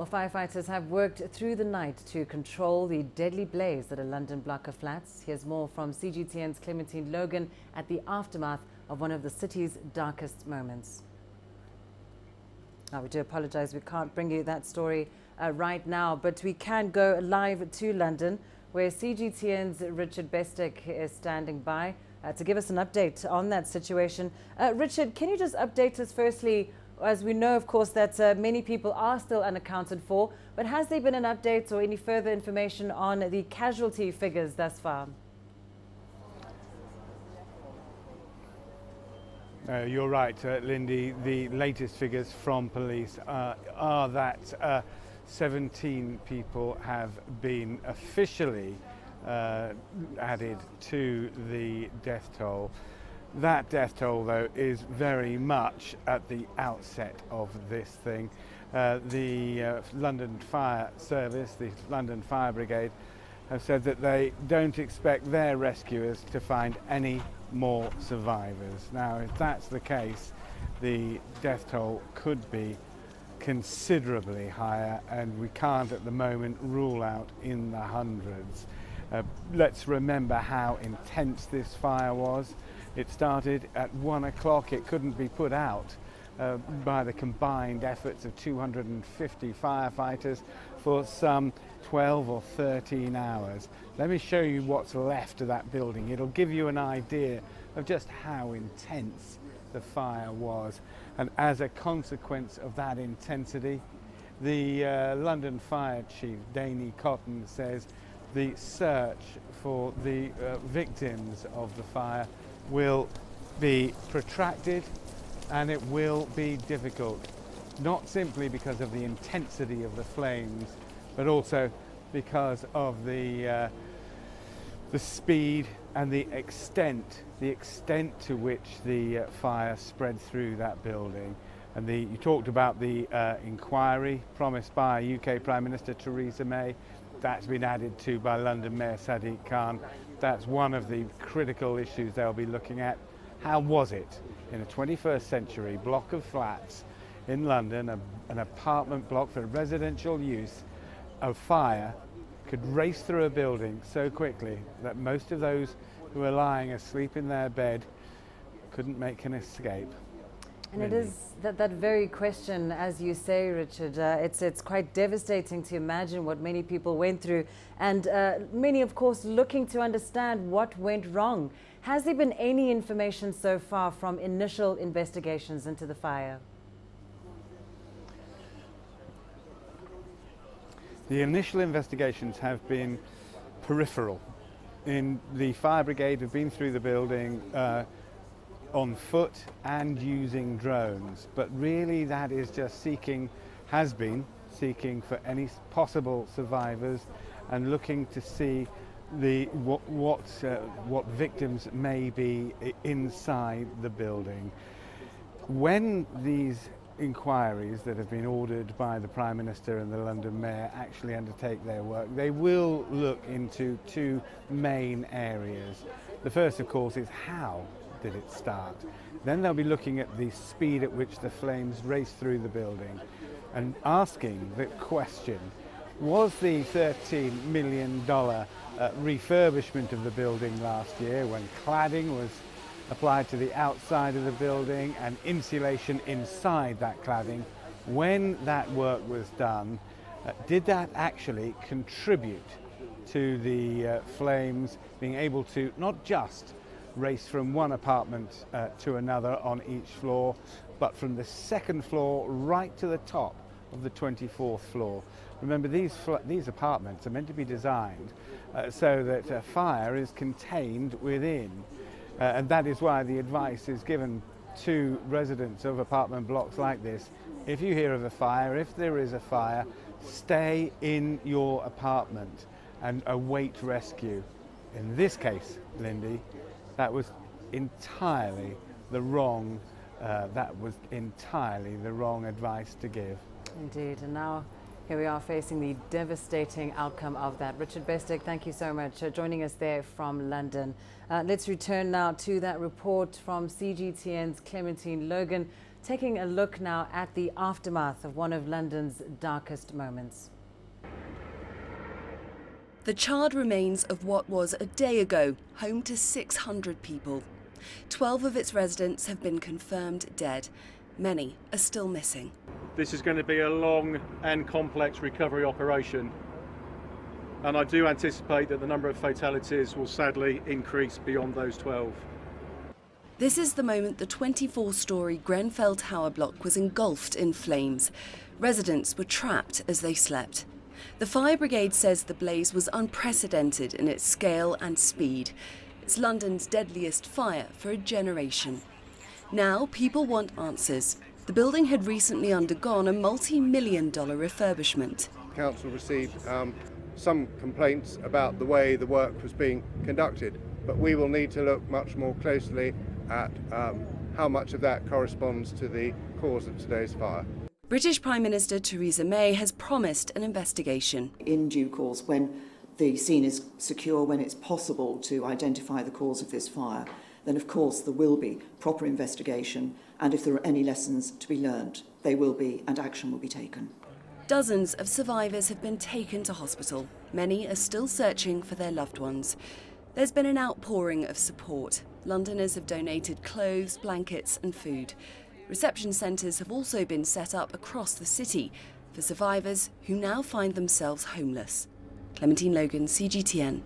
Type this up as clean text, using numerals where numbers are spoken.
Well, firefighters have worked through the night to control the deadly blaze at a London block of flats. Here's more from CGTN's Clementine Logan at the aftermath of one of the city's darkest moments. Now, we do apologize, we can't bring you that story right now, but we can go live to London, where CGTN's Richard Bestick is standing by to give us an update on that situation. Richard, can you just update us firstly, as we know, of course, that many people are still unaccounted for, but has there been an update or any further information on the casualty figures thus far? You're right, Lindy. The latest figures from police are that 17 people have been officially added to the death toll. That death toll, though, is very much at the outset of this thing. The London Fire Service, the London Fire Brigade, have said that they don't expect their rescuers to find any more survivors. Now, if that's the case, the death toll could be considerably higher, and we can't at the moment rule out in the hundreds. Let's remember how intense this fire was. It started at 1 o'clock. It couldn't be put out by the combined efforts of 250 firefighters for some 12 or 13 hours. Let me show you what's left of that building. It'll give you an idea of just how intense the fire was. And as a consequence of that intensity, the London Fire Chief, Danny Cotton, says the search for the victims of the fire will be protracted and it will be difficult, not simply because of the intensity of the flames, but also because of the speed and the extent to which the fire spread through that building. And you talked about the inquiry promised by UK Prime Minister Theresa May. That's been added to by London Mayor Sadiq Khan. That's one of the critical issues they'll be looking at. How was it in a 21st century block of flats in London, an apartment block for residential use, a fire could race through a building so quickly that most of those who were lying asleep in their bed couldn't make an escape? And it is that very question, as you say, Richard, it's quite devastating to imagine what many people went through, and many, of course, looking to understand what went wrong. Has there been any information so far from initial investigations into the fire? The initial investigations have been peripheral. The fire brigade have been through the building on foot and using drones, but really that is just has been seeking for any possible survivors and looking to see what victims may be inside the building. When these inquiries that have been ordered by the Prime Minister and the London Mayor actually undertake their work, they will look into two main areas. The first, of course, is how did it start? Then they'll be looking at the speed at which the flames raced through the building and asking the question, was the $13 million refurbishment of the building last year, when cladding was applied to the outside of the building and insulation inside that cladding, when that work was done, did that actually contribute to the flames being able to not just race from one apartment to another on each floor, but from the second floor right to the top of the 24th floor? Remember, these apartments are meant to be designed so that a fire is contained within. And that is why the advice is given to residents of apartment blocks like this. If you hear of a fire, if there is a fire, stay in your apartment and await rescue. In this case, Lindy, that was entirely the wrong advice to give. Indeed, and now here we are facing the devastating outcome of that. Richard Bestick, thank you so much for joining us there from London. Let's return now to that report from CGTN's Clementine Logan Taking a look now at the aftermath of one of London's darkest moments. The charred remains of what was a day ago home to 600 people. 12 of its residents have been confirmed dead. Many are still missing. This is going to be a long and complex recovery operation, and I do anticipate that the number of fatalities will sadly increase beyond those 12. This is the moment the 24-storey Grenfell Tower block was engulfed in flames. Residents were trapped as they slept. The fire brigade says the blaze was unprecedented in its scale and speed. It's London's deadliest fire for a generation. Now people want answers. The building had recently undergone a multi-million-dollar refurbishment. Council received some complaints about the way the work was being conducted, but we will need to look much more closely at how much of that corresponds to the cause of today's fire. British Prime Minister Theresa May has promised an investigation. In due course, when the scene is secure, when it's possible to identify the cause of this fire, then of course there will be proper investigation, and if there are any lessons to be learned, they will be, and action will be taken. Dozens of survivors have been taken to hospital. Many are still searching for their loved ones. There's been an outpouring of support. Londoners have donated clothes, blankets and food. Reception centres have also been set up across the city for survivors who now find themselves homeless. Clementine, Logan, CGTN.